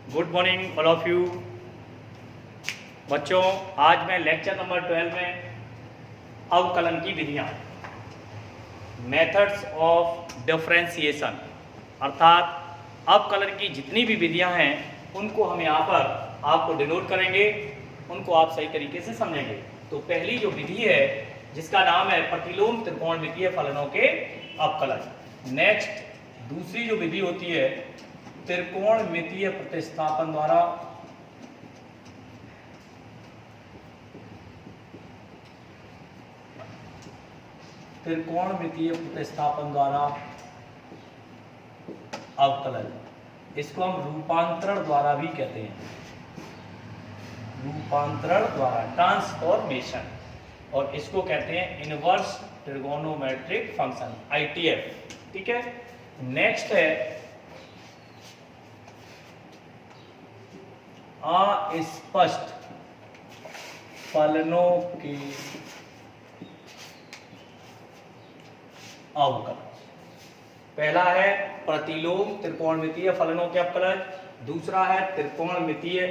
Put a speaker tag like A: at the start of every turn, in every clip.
A: Good morning all of you. बच्चों, आज मैं लेक्चर नंबर 12 में अवकलन की विधियाँ, मेथड्स ऑफ डिफरेंशिएशन अर्थात अवकलन की जितनी भी विधियाँ हैं उनको हम यहाँ पर आपको डिनोट करेंगे, उनको आप सही तरीके से समझेंगे। तो पहली जो विधि है जिसका नाम है प्रतिलोम त्रिकोणमितीय फलनों के अवकलन। नेक्स्ट दूसरी जो विधि होती है त्रिकोणमितीय प्रतिस्थापन द्वारा अवकलन, इसको हम रूपांतरण द्वारा भी कहते हैं, रूपांतरण द्वारा ट्रांसफॉर्मेशन, और इसको कहते हैं इनवर्स ट्रिगोनोमेट्रिक फंक्शन ITF। ठीक है। नेक्स्ट है अस्पष्ट फलनों के अवकलन। पहला है प्रतिलोम त्रिकोणमितीय फलनों के अवकलन, दूसरा है त्रिकोणमितीय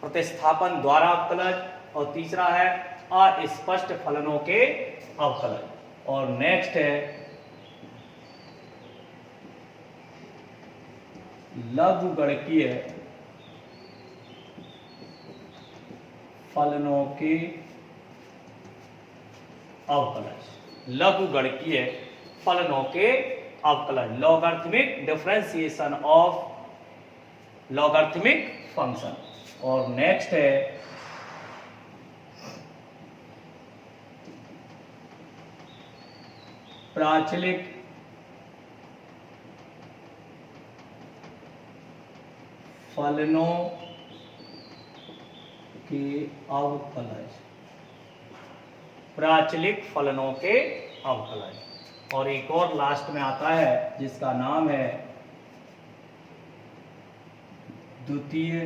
A: प्रतिस्थापन द्वारा अवकलन, और तीसरा है अस्पष्ट फलनों के अवकलन। और नेक्स्ट है लघुगणकीय फलनों के अवकलन। लघुगणकीय फलनों के अवकलन, logarithmic differentiation of logarithmic function. और नेक्स्ट है प्राचलिक फलनों के अवकलन, प्राचलिक फलनों के अवकलन। और एक और लास्ट में आता है जिसका नाम है द्वितीय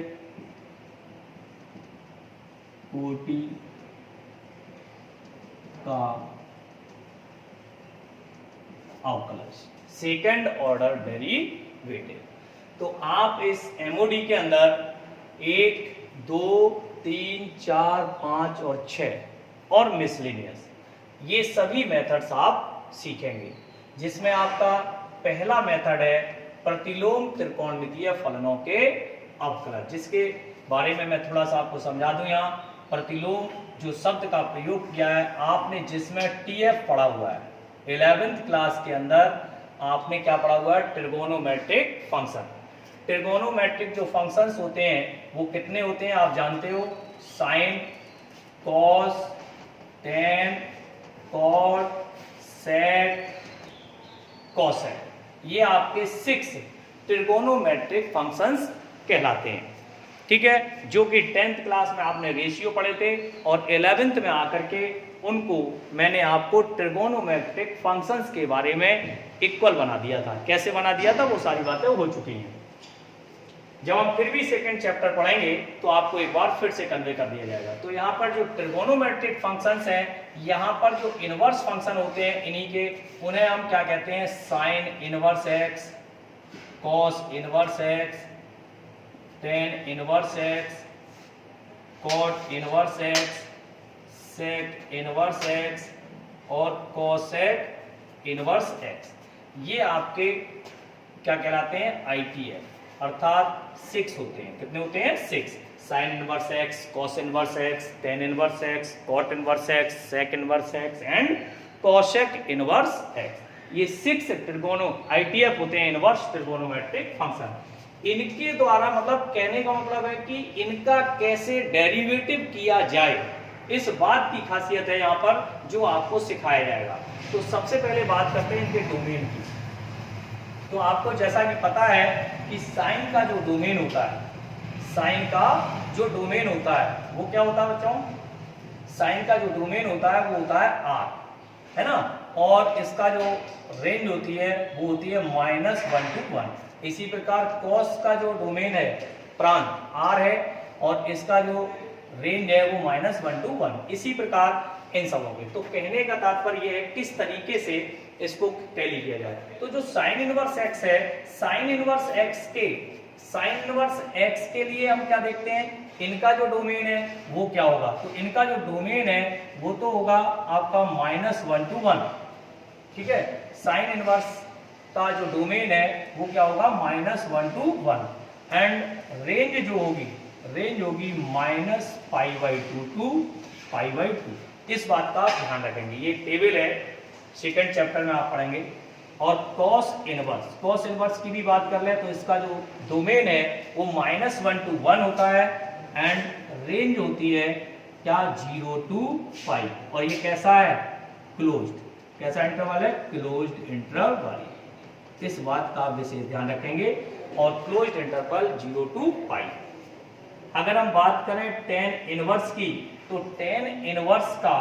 A: कोटि का अवकलन, सेकेंड ऑर्डर डेरिवेटिव। तो आप इस MOD के अंदर 1, 2, 3, 4, 5 और 6 और मिसलेनियस, ये सभी मेथड्स आप सीखेंगे, जिसमें आपका पहला मेथड है प्रतिलोम त्रिकोणमितीय फलनों के अवकलन, जिसके बारे में मैं थोड़ा सा आपको समझा दूं। यहाँ प्रतिलोम जो शब्द का प्रयोग किया है आपने, जिसमें TF पढ़ा हुआ है 11th क्लास के अंदर, आपने क्या पढ़ा हुआ है? Trigonometric function. ट्रिगोनोमेट्रिक जो फंक्शंस होते हैं वो कितने होते हैं आप जानते हो? साइन, कॉस, टेन, कॉट, सेक, कोसेक, ये आपके 6 ट्रिगोनोमेट्रिक फंक्शंस कहलाते हैं। ठीक है, जो कि 10th क्लास में आपने रेशियो पढ़े थे, और 11th में आकर के उनको मैंने आपको ट्रिगोनोमेट्रिक फंक्शंस के बारे में इक्वल बना दिया था। कैसे बना दिया था वो सारी बातें हो चुकी हैं। जब हम फिर भी सेकंड चैप्टर पढ़ेंगे तो आपको एक बार फिर से कन्वे कर दिया जाएगा। तो यहाँ पर जो ट्रिगोनोमेट्रिक फंक्शंस हैं, यहाँ पर जो इनवर्स फंक्शन होते हैं इन्हीं के, उन्हें हम क्या कहते हैं? Sine inverse X, cos inverse X, tan inverse X, cot inverse X, sec inverse X और कोसेक इनवर्स एक्स। ये आपके क्या कहलाते हैं? ITF, अर्थात 6 होते हैं। कितने होते हैं? 6। Sine inverse X, cos inverse X, tan inverse X, cot inverse X, sec inverse X and cosec inverse X. ये 6 ट्रिगोनो ITF होते हैं, इनवर्स ट्रिगोनोमेट्रिक फंक्शन। इनके द्वारा, मतलब कहने का मतलब है कि इनका कैसे डेरिवेटिव किया जाए, इस बात की खासियत है यहाँ पर जो आपको सिखाया जाएगा। तो सबसे पहले बात करते हैं इनके डोमेन की। तो आपको जैसा कि पता है कि साइन का जो डोमेन होता है, साइन का जो डोमेन होता है वो क्या होता है बच्चों? साइन का जो डोमेन होता है वो होता है R, है ना। और इसका जो रेंज होती है वो होती है -1 to 1। इसी प्रकार कॉस का जो डोमेन है, प्रांत R है, और इसका जो रेंज है वो -1 to 1। इसी प्रकार इन सब हो गए। तो कहने का तात्पर्य यह है किस तरीके से इसको टैली किया जाए। तो जो साइन इनवर्स एक्स है, साइन इनवर्स एक्स के साइन इनवर्स x के लिए हम क्या देखते हैं, इनका जो डोमेन है वो क्या होगा, तो इनका जो डोमेन है वो तो होगा आपका -1 to 1, ठीक है। साइन इनवर्स का जो डोमेन है वो क्या होगा, -1 to 1, एंड रेंज जो होगी, रेंज होगी -π/2 to π/2। इस बात का ध्यान रखेंगे, ये टेबल है, सेकंड चैप्टर में आप पढ़ेंगे। और कॉस इनवर्स की भी बात कर ले तो इसका जो डोमेन है वो -1 to 1 होता है, एंड रेंज होती है क्या, 0 to π, और ये कैसा है, क्लोज्ड, कैसा इंटरवल है, क्लोज्ड इंटरवल। इस बात का आप विशेष ध्यान रखेंगे, और क्लोज्ड इंटरवल 0 to π। अगर हम बात करें tan इनवर्स की, तो tan इनवर्स का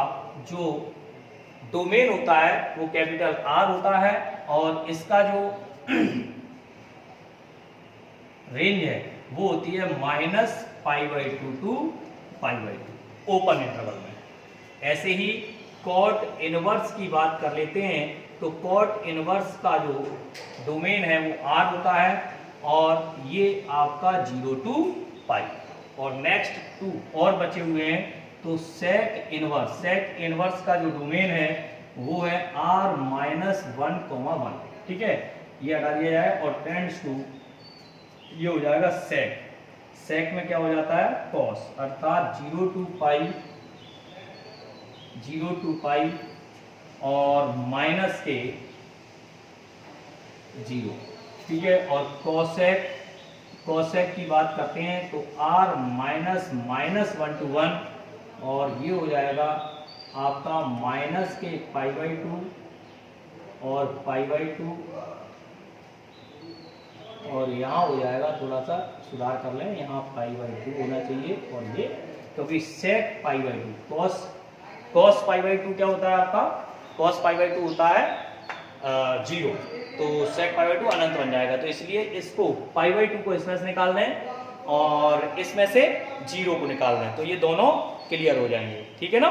A: जो डोमेन होता है वो कैपिटल R होता है, और इसका जो रेंज है वो होती है -π/2 to π/2 ओपन इंटरवल में। ऐसे ही कॉट इनवर्स की बात कर लेते हैं, तो कॉट इनवर्स का जो डोमेन है वो R होता है, और ये आपका 0 to π। और नेक्स्ट 2 और बचे हुए हैं, तो सेक इनवर्स का जो डोमेन है वो है R-1, ठीक है, ये हटा दिया जाए, और टेंड्स टू ये हो जाएगा सेक में क्या हो जाता है, कॉस, अर्थात 0 to π और माइनस के 0, ठीक है। और कॉसेक की बात करते हैं तो R-1 to 1, और ये हो जाएगा आपका माइनस के π/2 और π/2, और यहाँ हो जाएगा, थोड़ा सा सुधार कर लें, यहाँ π/2 होना चाहिए, और ये क्योंकि सेक π/2, cos π/2 क्या होता है आपका, cos π/2 होता है 0, तो sec π/2 अनंत बन जाएगा, तो इसलिए इसको π/2 को इसमें से निकाल दें और इसमें से 0 को निकाल दें, तो ये दोनों क्लियर हो जाएंगे, ठीक है ना।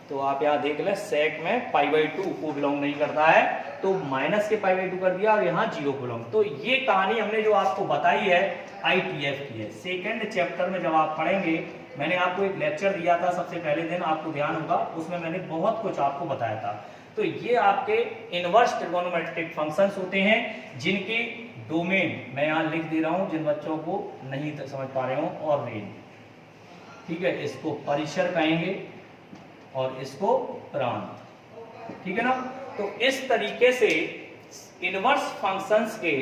A: तो आप यहाँ देख लें, sec में π/2 को बिलोंग नहीं करता है, तो माइनस के π/2 कर दिया, और यहाँ 0 को बिलोंग। तो ये कहानी हमने जो आपको बताई है ITF की है। सेकेंड चैप्टर में जब आप पढ़ेंगे, मैंने आपको एक लेक्चर दिया था सबसे पहले दिन, आपको ध्यान होगा, उसमें मैंने बहुत कुछ आपको बताया था। तो ये आपके इनवर्स ट्रिगोनोमेट्रिक फंक्शंस होते हैं, जिनकी डोमेन मैं यहाँ लिख दे रहा हूँ जिन बच्चों को नहीं समझ पा रहे हो, और रेंज, ठीक है, इसको परिसर कहेंगे और इसको प्रांत, ठीक है ना। तो इस तरीके से इनवर्स फंक्शंस के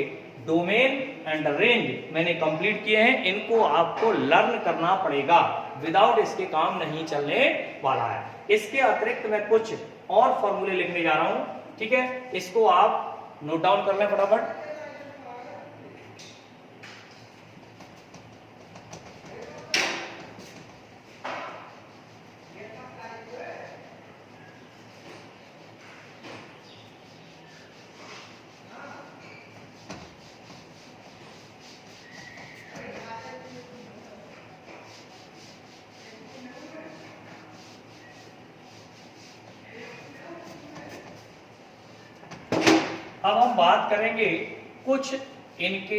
A: डोमेन एंड रेंज मैंने कंप्लीट किए हैं। इनको आपको लर्न करना पड़ेगा, विदाउट इसके काम नहीं चलने वाला है। इसके अतिरिक्त मैं कुछ और फॉर्मूले लिखने जा रहा हूं, ठीक है, इसको आप नोट डाउन कर लें फटाफट। अब हम बात करेंगे कुछ इनके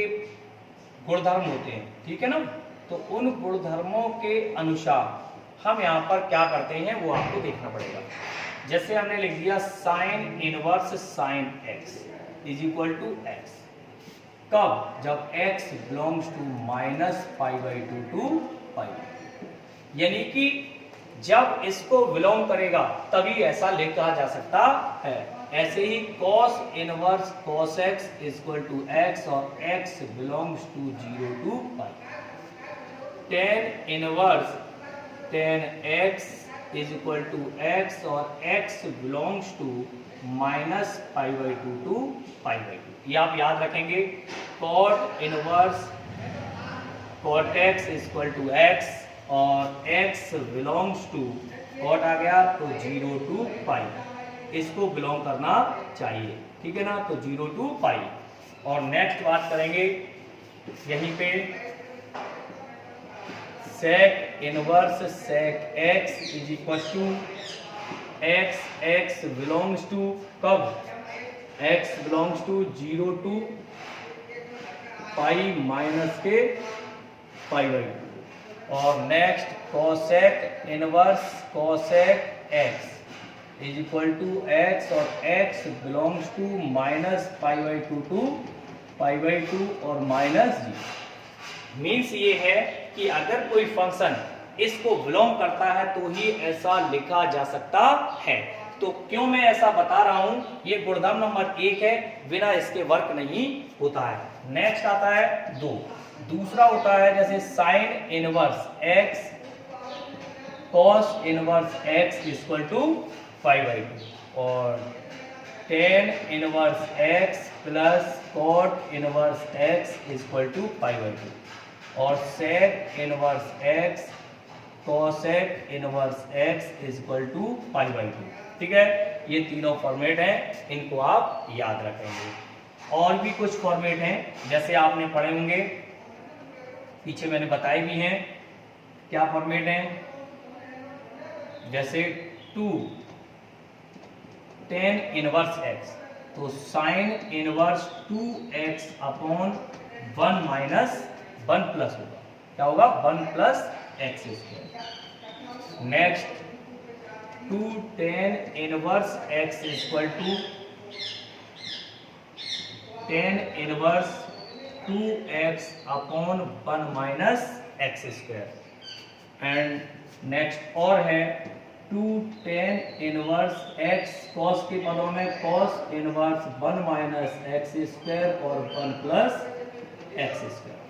A: गुणधर्म होते हैं, ठीक है ना। तो उन गुणधर्मों के अनुसार हम यहाँ पर क्या करते हैं वो आपको देखना पड़ेगा। जैसे हमने लिख दिया sine inverse sine x is equal to x, कब, जब x बिलोंग्स टू -π/2 to π, यानी कि जब इसको बिलोंग करेगा तभी ऐसा लिखा जा सकता है। ऐसे ही cos inverse cos x is equal to x और x belongs to 0 to π, tan inverse tan x is equal to x और x बिलोंग्स टू -π/2 to π/2। ये आप याद रखेंगे। cot inverse cot x is equal to x और x belongs to, cot आ गया तो 0 to π, इसको बिलोंग करना चाहिए, ठीक है ना। तो 0 to π। और नेक्स्ट बात करेंगे यहीं पे sec inverse sec x is equal to x belongs to, कब, x belongs to 0 to pi minus के पाई बाई टू। और next cosec inverse cosec X is equal to X, और X belongs to minus pi by two to pi by two और minus जी। Means ये है कि अगर कोई फंक्शन इसको बिलोंग करता है तो ही ऐसा लिखा जा सकता है। तो क्यों मैं ऐसा बता रहा हूं, ये गुणधर्म नंबर 1 है, बिना इसके वर्क नहीं होता है। नेक्स्ट आता है 2, दूसरा होता है जैसे sine inverse X cos inverse X equal to pi by two, और tan inverse X plus cot inverse X equal to pi by two, और sec inverse X cosec inverse X equal to pi by two. ठीक है, ये तीनों format हैं, इनको आप याद रखेंगे। और भी कुछ फॉर्मेट हैं जैसे आपने पढ़े होंगे, पीछे मैंने बताए भी हैं। क्या फॉर्मेट हैं, जैसे 2 टेन इनवर्स एक्स, तो sine inverse 2x upon 1 minus 1 plus होगा, क्या होगा 1 plus X square. Next 2 tan inverse X equal to tan inverse 2x upon 1 minus X square. And next और है 2 टेन इनवर्स एक्स कॉस के पदों में cos inverse 1 minus X square और 1 plus X square.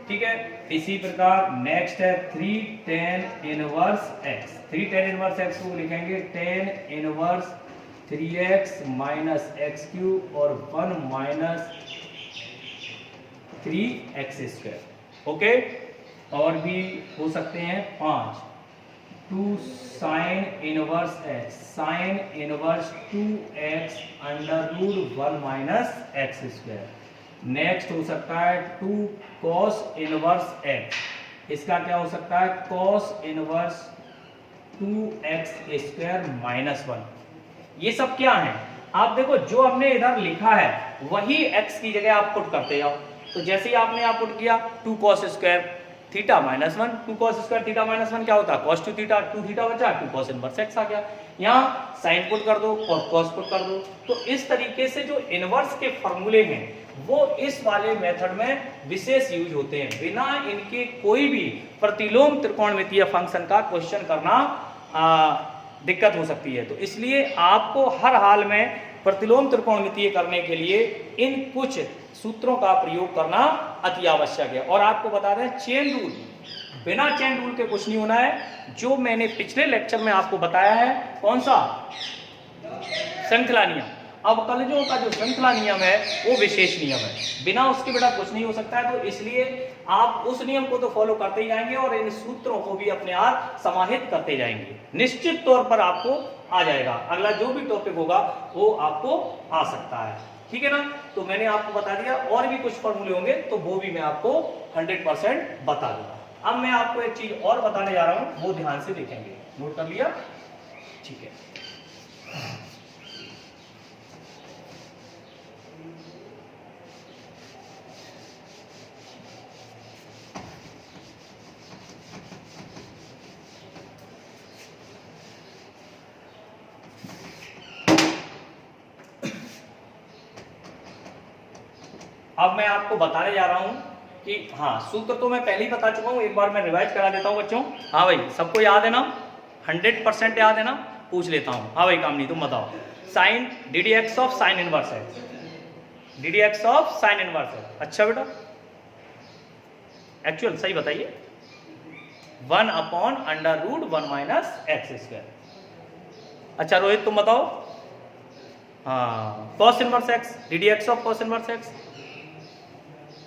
A: ठीक है, इसी प्रकार नेक्स्ट है 3 ten inverse x. 3 ten inverse x को लिखेंगे tan inverse 3x minus x cube और 1 माइनस 3x स्क्वायर। ओके, और भी हो सकते हैं 5 2 sine inverse X, sine inverse 2x under root 1 minus X square. Next हो सकता है 2 कॉस इनवर्स एक्स, इसका क्या हो सकता है cos inverse 2x square minus 1। ये सब क्या है, आप देखो जो हमने इधर लिखा है वही x की जगह आप पुट करते जाओ। तो जैसे ही आपने यहाँ पुट किया 2 cos square theta minus 1, 2 cos square theta minus 1 क्या होता है कॉस 2 थीटा, 2 थीटा बचा 2 कॉस इनवर्स एक्स आ गया। यहाँ साइन पुट कर दो और कॉस पुट कर दो। तो इस तरीके से जो इनवर्स के फॉर्मूले हैं वो इस वाले मेथड में विशेष यूज होते हैं। बिना इनके कोई भी प्रतिलोम त्रिकोणमितीय फंक्शन का क्वेश्चन करना दिक्कत हो सकती है। तो इसलिए आपको हर हाल में प्रतिलोम त्रिकोणमितीय करने के लिए इन कुछ सूत्रों का प्रयोग करना अति आवश्यक है। और आपको बता दें चेन रूल, बिना चेन रूल के कुछ नहीं होना है। जो मैंने पिछले लेक्चर में आपको बताया है, कौन सा श्रृंखला नियम, अवकलजों का जो श्रृंखला नियम है वो विशेष नियम है, बिना उसके बेटा कुछ नहीं हो सकता है। तो इसलिए आप उस नियम को तो फॉलो करते ही जाएंगे और इन सूत्रों को भी अपने आप समाहित करते जाएंगे, निश्चित तौर पर आपको आ जाएगा। अगला जो भी टॉपिक होगा वो आपको आ सकता है, ठीक है ना। तो मैंने आपको बता दिया, और भी कुछ फॉर्मूले होंगे तो वो भी मैं आपको 100% बता दूंगा। अब मैं आपको एक चीज और बताने जा रहा हूं, वो ध्यान से देखेंगे, नोट कर लिया, ठीक है। अब मैं आपको बताने जा रहा हूं कि हाँ, सूत्र तो मैं पहले ही बता चुका हूं, एक बार मैं रिवाइज करा देता हूं बच्चों। हाँ भाई, सबको याद है ना, 100% याद है ना, पूछ लेता हूं। हाँ भाई कामनी, तुम बताओ। Sine ddx of sine inverse है, ddx ऑफ साइन इनवर्स है। अच्छा बेटा, एक्चुअल सही बताइए। 1 upon under root 1 minus X square. अच्छा रोहित तुम बताओ। हाँ, cos inverse X, ddx of cos inverse X.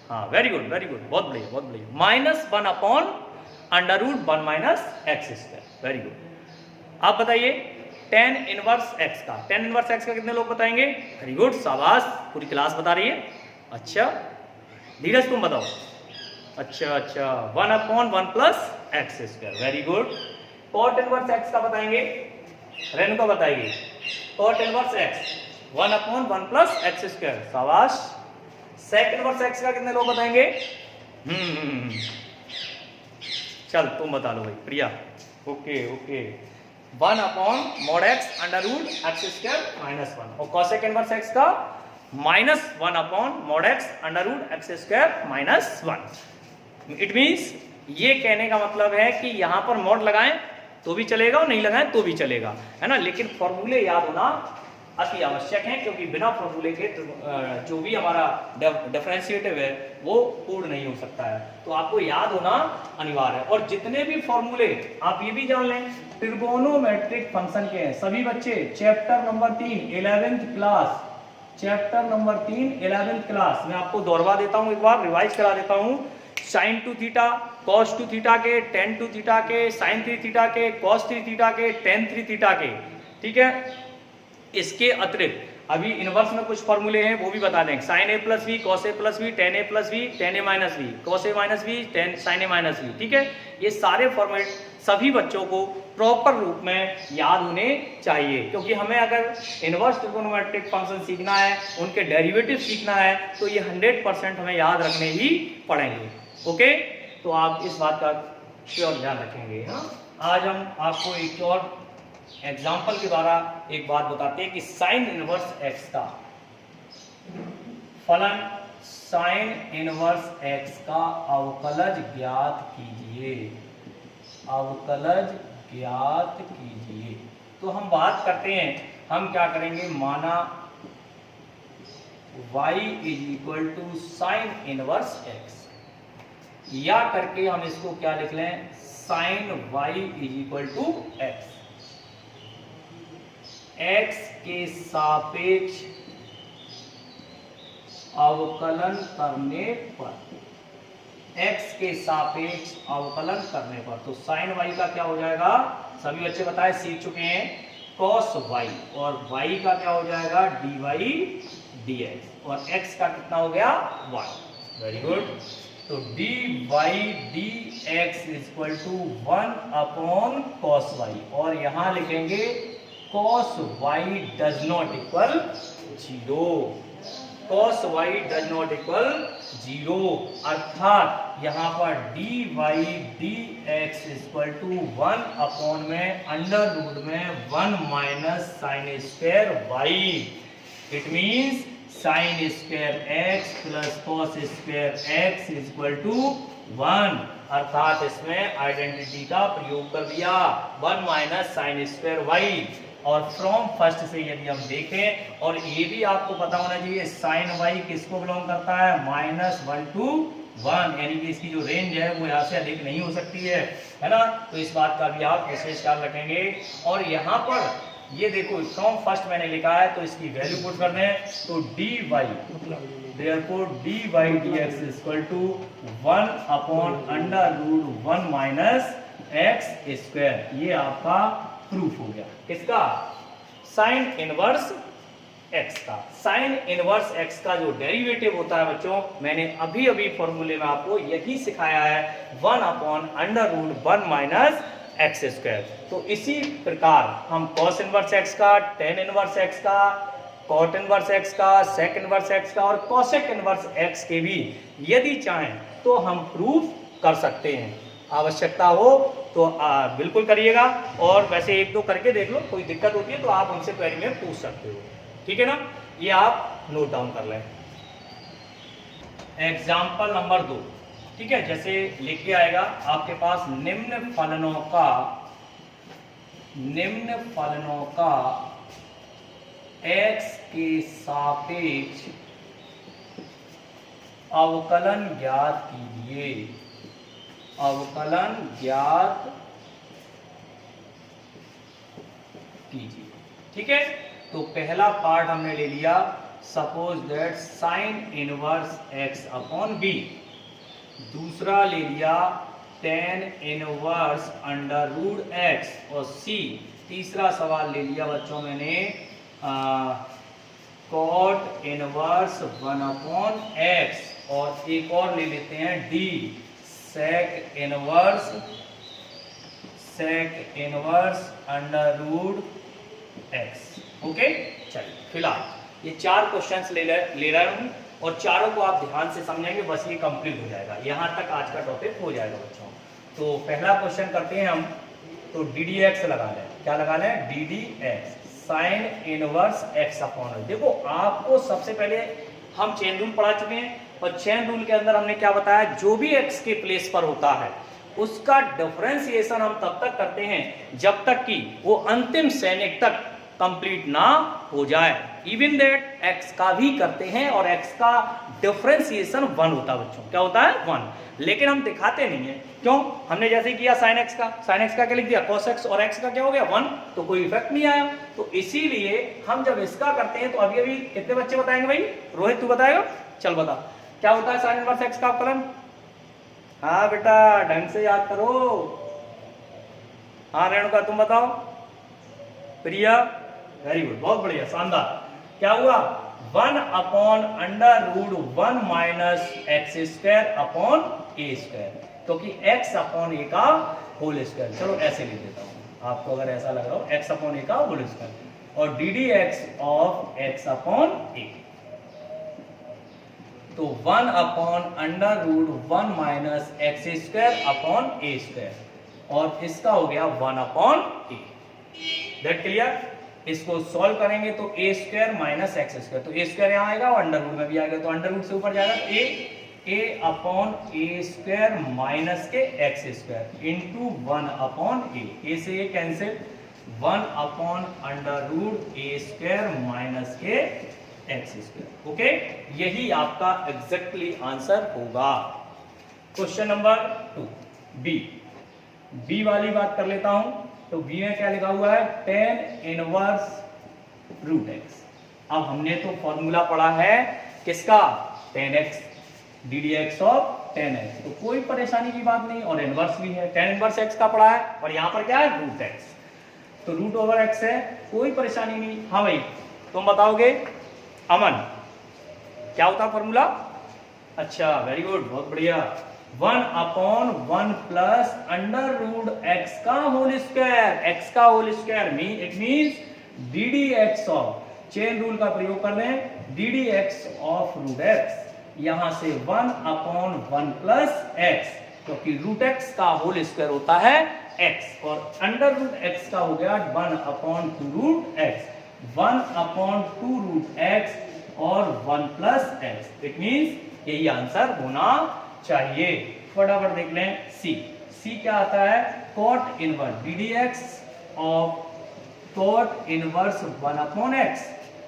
A: हाँ वेरी गुड वेरी गुड, बहुत बढ़िया बहुत बढ़िया। Minus 1 upon under root 1 minus X square, very good. आप बताइए टेन इनवर्स एक्स का, टेन इनवर्स एक्स का कितने लोग बताएंगे? वेरी गुड, शाबाश, पूरी क्लास बता रही है। अच्छा धीरज तुम बताओ। अच्छा अच्छा, 1 upon 1 plus X square, very good. Cot inverse X का बताएंगे, रेणुका बताएगी। Cot inverse X 1 upon 1 plus X square, शाबाश। सेक इनवर्स एक्स का कितने लोग बताएंगे? चल तुम बता लो भाई, Priya. Okay okay, 1 upon mod X under root X square minus 1, और कॉसेक इनवर्स एक्स का -1 upon mod X under root X square minus 1। It means ये कहने का मतलब है कि यहां पर मॉड लगाएं तो भी चलेगा और नहीं लगाएं तो भी चलेगा, है ना। लेकिन फॉर्मूले याद होना अति आवश्यक है, क्योंकि बिना फॉर्मूले के जो भी हमारा डिफरेंशिएटिव है वो पूर्ण नहीं हो सकता है, तो आपको याद होना अनिवार्य है। और जितने भी फॉर्मूले आप ये भी जान लें ट्रिगोनोमेट्रिक फंक्शन के हैं, सभी बच्चे chapter number 3 11th class, chapter number 3 11th class में आपको दोहरा देता हूं, एक बार रिवाइज करा देता हूं। साइन 2 थीटा, कॉस 2 थीटा के, टेन 2 थीटा के, साइन 3 थीटा के, कॉस 3 थीटा के, टेन 3 थीटा के, ठीक है। इसके अतिरिक्त अभी इनवर्स में कुछ फॉर्मूले हैं वो भी बता दें, sin A plus V, cos A plus V, tan A plus V, tan A minus V, cos A minus V, tan sin A minus V, ठीक है। ये सारे फॉर्मेट सभी बच्चों को प्रॉपर रूप में याद होने चाहिए, क्योंकि हमें अगर इनवर्स ट्रिगोनोमेट्रिक फंक्शन सीखना है, उनके डेरिवेटिव सीखना है, तो ये 100% हमें याद रखने ही पड़ेंगे। ओके, तो आप इस बात का श्योर ध्यान रखेंगे। हाँ, आज हम आपको एक और एग्जाम्पल के द्वारा एक बात बताते हैं कि साइन इनवर्स एक्स का फलन, साइन इनवर्स एक्स का अवकलज ज्ञात कीजिए, अवकलज ज्ञात कीजिए। तो हम बात करते हैं, हम क्या करेंगे, माना y is equal to sine inverse X, या करके हम इसको क्या लिख लें, sine y is equal to X. x के सापेक्ष अवकलन करने पर, x के सापेक्ष अवकलन करने पर, तो साइन y का क्या हो जाएगा, सभी बच्चे बताए सीख चुके हैं, cos y, और y का क्या हो जाएगा, dy dx, और x का कितना हो गया, y। Very good. तो dy dx is equal to 1 upon cos y, और यहां लिखेंगे cos y does not equal 0, cos y does not equal 0, अर्थात यहां पर dy dx equal to 1 upon में अंडर रूट में 1 minus sine square y। It means sine square x plus cos square x is equal to 1, अर्थात इसमें identity का प्रयोग कर दिया, 1 माइनस साइन स्क्वायर y। और फ्रॉम फर्स्ट से यदि हम देखें, और ये भी आपको पता होना चाहिए साइन y किसको बिलोंग करता है, -1 to 1, यानी कि इसकी जो रेंज है वो यहाँ से अधिक नहीं हो सकती है ना। तो इस बात का भी आप विशेष ख्याल रखेंगे। और यहाँ पर ये देखो फ्रॉम फर्स्ट मैंने लिखा है, तो इसकी वैल्यू पुट कर दें, तो dy therefore dy dx is equal to 1 upon under root 1 minus X square. ये आपका प्रूफ हो गया, किसका, साइन इनवर्स एक्स का। साइन इनवर्स एक्स का जो डेरिवेटिव होता है बच्चों, मैंने अभी अभी फॉर्मूले में आपको यही सिखाया है, 1 upon under root 1 minus X square. तो इसी प्रकार हम कॉस इनवर्स एक्स का, टेन इनवर्स एक्स का, कॉट इनवर्स एक्स का, सेक इनवर्स एक्स का और कॉसेक इनवर्स एक्स के भी यदि चाहें तो हम प्रूफ कर सकते हैं। आवश्यकता हो तो बिल्कुल करिएगा, और वैसे एक दो करके देख लो, कोई दिक्कत होती है तो आप उनसे क्वेरी में पूछ सकते हो, ठीक है ना। ये आप नोट डाउन कर लें। एग्जाम्पल नंबर 2, ठीक है, जैसे लिख के आएगा आपके पास, निम्न फलनों का x के सापेक्ष अवकलन ज्ञात कीजिए, अवकलन ज्ञात कीजिए, ठीक है। तो पहला पार्ट हमने ले लिया, suppose that sine inverse x upon b। दूसरा ले लिया tan inverse under root x और c। तीसरा सवाल ले लिया बच्चों मैंने कॉट इनवर्स 1 अपॉन x, और एक और ले लेते हैं d sec inverse under root x। Okay, चलिए फिलहाल ये 4 क्वेश्चंस ले रहा हूं, और चारों को आप ध्यान से समझेंगे, बस ये कंप्लीट हो जाएगा, यहाँ तक आज का टॉपिक हो जाएगा बच्चों। तो पहला क्वेश्चन करते हैं हम, तो डी डी एक्स लगा लें, क्या लगा लें, D D x sine inverse x upon. देखो आपको सबसे पहले हम चेन रूल पढ़ा चुके हैं, और चेन रूल के अंदर हमने क्या बताया, जो भी एक्स के प्लेस पर होता है उसका डिफरेंशिएशन हम तब तक करते हैं जब तक कि वो अंतिम सैनिक तक कंप्लीट ना हो जाए। इवन दैट एक्स का भी करते हैं, और एक्स का डिफरेंशिएशन 1 होता है बच्चों, क्या होता है 1, लेकिन हम दिखाते नहीं है। क्यों? हमने जैसे किया साइन एक्स का क्या लिख दिया, कॉस एक्स, और एक्स का क्या हो गया 1, तो कोई इफेक्ट नहीं आया। तो इसीलिए हम जब इसका करते हैं तो अभी कितने बच्चे बताएंगे भाई, रोहित तू बताएगा, चल बता क्या होता है साइन इनवर्स एक्स का अवकलन। हाँ बेटा ढंग से याद करो। हाँ रेणुका तुम बताओ, प्रिया वेरी गुड, बहुत बढ़िया, शानदार। क्या हुआ, 1 upon under root 1 minus X square upon A square, क्योंकि x अपॉन ए का होल स्क्वायर। चलो ऐसे लिख देता हूं आपको अगर ऐसा लग रहा हो, x अपॉन ए का होल स्क्वायर, और D D X of x upon A, तो 1 upon under root 1 minus X square upon A square, और इसका हो गया 1 अपॉन ए। That clear? इसको सॉल्व करेंगे तो A square minus X square, तो ए स्क्वायर यहाँ आएगा और अंडर रूट में भी आएगा, तो अंडर रूट से ऊपर जाएगा तो ए अपॉन ए स्क्वायर माइनस के एक्स स्क्वायर इंटू 1 अपॉन ए से ए कैंसिल, 1 अपॉन अंडर रूट ए स्क्वायर माइनस के एक्स स्क्वायर। ओके, यही आपका एग्जैक्टली आंसर होगा। क्वेश्चन नंबर 2 बी वाली बात कर लेता हूं। तो बी में क्या लिखा हुआ है, tan इनवर्स रूट एक्स। अब हमने तो फॉर्मूला पढ़ा है किसका, tan x D D X of tan x, तो कोई परेशानी की बात नहीं, और इनवर्स भी है, tan इनवर्स x का पढ़ा है, और यहाँ पर क्या है रूट x, तो रूट ओवर x है, कोई परेशानी नहीं। हाँ भाई तुम बताओगे अमन क्या होता फॉर्मूला, अच्छा वेरी गुड, बहुत बढ़िया, 1 upon 1 plus under root X का होल स्क्वायर, एक्स का whole square it means D D X of, chain rule का प्रयोग कर रहे हैं, D D X of root X, यहां से 1 अपॉन 1 प्लस एक्स, क्योंकि रूट एक्स का होल स्क्वायर होता है एक्स, और अंडर रूट एक्स का हो गया 1 upon 2 root X, 1 upon 2 root X और 1 प्लस एक्स, इट मींस यही आंसर होना चाहिए। फटाफट देख लें सी क्या आता है, cot inverse D D X of cot inverse 1 upon X,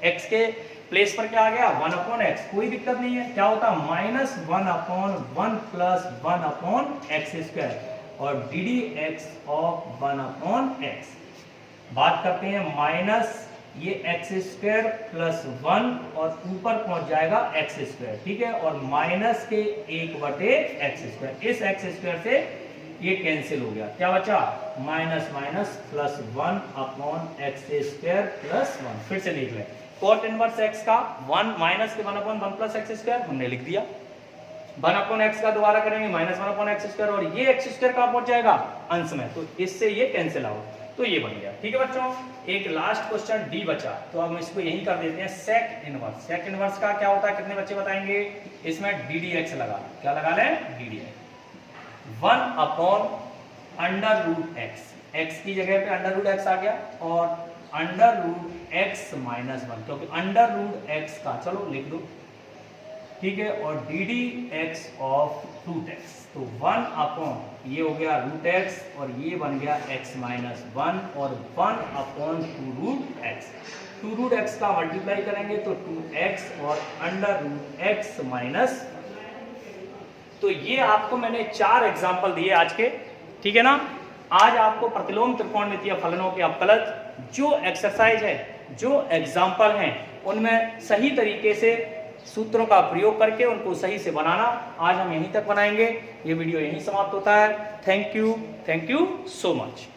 A: X के प्लेस पर क्या आ गया 1 अपॉन एक्स, कोई दिक्कत नहीं है, क्या होता minus 1 upon 1 plus 1 upon X square, और D D X of 1 upon X. बात करते हैं माइनस ये एक्स स्क्वायर प्लस 1 और ऊपर पहुंच जाएगा एक्स स्क्वायर, ठीक है, और माइनस के 1 बटे एक्स स्क्वायर, इस एक्स स्क्वायर से ये कैंसिल हो गया, क्या बचा minus minus plus 1 upon X square plus 1। फिर से देख लें, कॉट इनवर्स एक्स का 1 माइनस के 1 अपॉन 1 प्लस एक्स स्क्वायर हमने लिख दिया, 1 अपॉन एक्स का दोबारा करेंगे माइनस 1 अपॉन एक्स स्क्वायर, और ये एक्स स्क्वायर कहां पहुंच जाएगा अंश में, तो इससे ये कैंसिल आउट, तो ये बन गया। ठीक है बच्चों, एक लास्ट क्वेश्चन डी बचा, तो हम इसको यही कर देते हैं सेक इनवर्स। सेक इनवर्स का क्या होता है, कितने बच्चे बताएंगे, इसमें डी डी एक्स लगा, क्या लगा लें D D X, 1 upon under root X, X की जगह पे अंडर रूट एक्स आ गया, और अंडर रूट एक्स माइनस 1, क्योंकि अंडर रूट एक्स का चलो लिख दो, ठीक है, और D D X of root X, तो 1 अपॉन ये हो गया रूट एक्स, और ये बन गया x माइनस 1, और 1 upon 2 root X, 2 root X का मल्टीप्लाई करेंगे तो 2x और अंडर रूट एक्स माइनस। तो ये आपको मैंने 4 एग्जाम्पल दिए आज के, ठीक है ना। आज आपको प्रतिलोम त्रिकोणमितीय फलनों के अवकलज जो एक्सरसाइज है, जो एग्जाम्पल हैं, उनमें सही तरीके से सूत्रों का प्रयोग करके उनको सही से बनाना, आज हम यहीं तक बनाएंगे। ये वीडियो यहीं समाप्त होता है। Thank you so much.